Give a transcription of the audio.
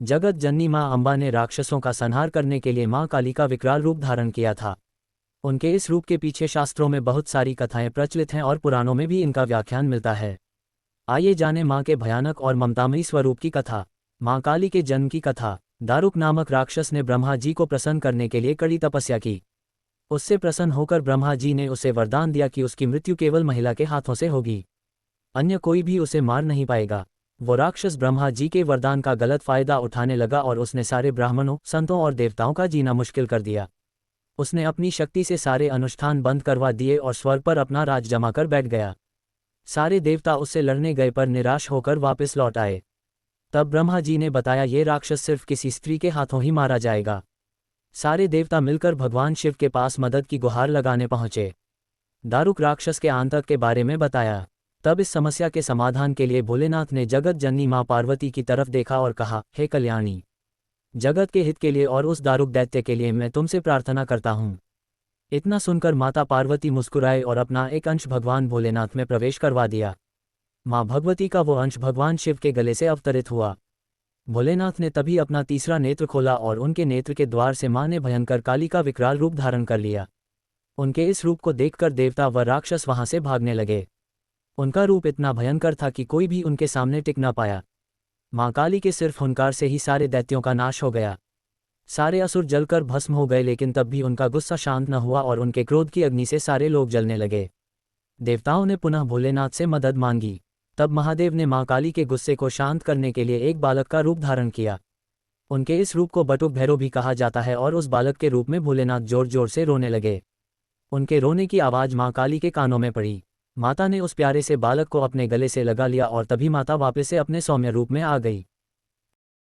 जगत जननी माँ अम्बा ने राक्षसों का संहार करने के लिए माँ काली का विकराल रूप धारण किया था। उनके इस रूप के पीछे शास्त्रों में बहुत सारी कथाएं प्रचलित हैं और पुराणों में भी इनका व्याख्यान मिलता है। आइए जानें माँ के भयानक और ममतामयी स्वरूप की कथा। माँ काली के जन्म की कथा। दारुक नामक राक्षस ने ब्रह्मा जी को प्रसन्न करने के लिए कड़ी तपस्या की। उससे प्रसन्न होकर ब्रह्मा जी ने उसे वरदान दिया कि उसकी मृत्यु केवल महिला के हाथों से होगी, अन्य कोई भी उसे मार नहीं पाएगा। वो राक्षस ब्रह्मा जी के वरदान का गलत फायदा उठाने लगा और उसने सारे ब्राह्मणों, संतों और देवताओं का जीना मुश्किल कर दिया। उसने अपनी शक्ति से सारे अनुष्ठान बंद करवा दिए और स्वर्ग पर अपना राज जमाकर बैठ गया। सारे देवता उससे लड़ने गए पर निराश होकर वापस लौट आए। तब ब्रह्मा जी ने बताया ये राक्षस सिर्फ किसी स्त्री के हाथों ही मारा जाएगा। सारे देवता मिलकर भगवान शिव के पास मदद की गुहार लगाने पहुंचे। दारुक राक्षस के आतंक के बारे में बताया। तब इस समस्या के समाधान के लिए भोलेनाथ ने जगत जननी माँ पार्वती की तरफ देखा और कहा, हे कल्याणी, जगत के हित के लिए और उस दारुक दैत्य के लिए मैं तुमसे प्रार्थना करता हूँ। इतना सुनकर माता पार्वती मुस्कुराए और अपना एक अंश भगवान भोलेनाथ में प्रवेश करवा दिया। माँ भगवती का वो अंश भगवान शिव के गले से अवतरित हुआ। भोलेनाथ ने तभी अपना तीसरा नेत्र खोला और उनके नेत्र के द्वार से माँ ने भयंकर काली का विकराल रूप धारण कर लिया। उनके इस रूप को देखकर देवता व राक्षस वहां से भागने लगे। उनका रूप इतना भयंकर था कि कोई भी उनके सामने टिक न पाया। माँ काली के सिर्फ हुंकार से ही सारे दैत्यों का नाश हो गया। सारे असुर जलकर भस्म हो गए, लेकिन तब भी उनका गुस्सा शांत न हुआ और उनके क्रोध की अग्नि से सारे लोग जलने लगे। देवताओं ने पुनः भोलेनाथ से मदद मांगी। तब महादेव ने माँ काली के गुस्से को शांत करने के लिए एक बालक का रूप धारण किया। उनके इस रूप को बटुक भैरव भी कहा जाता है और उस बालक के रूप में भोलेनाथ जोर जोर से रोने लगे। उनके रोने की आवाज़ माँ काली के कानों में पड़ी। माता ने उस प्यारे से बालक को अपने गले से लगा लिया और तभी माता वापस से अपने सौम्य रूप में आ गई।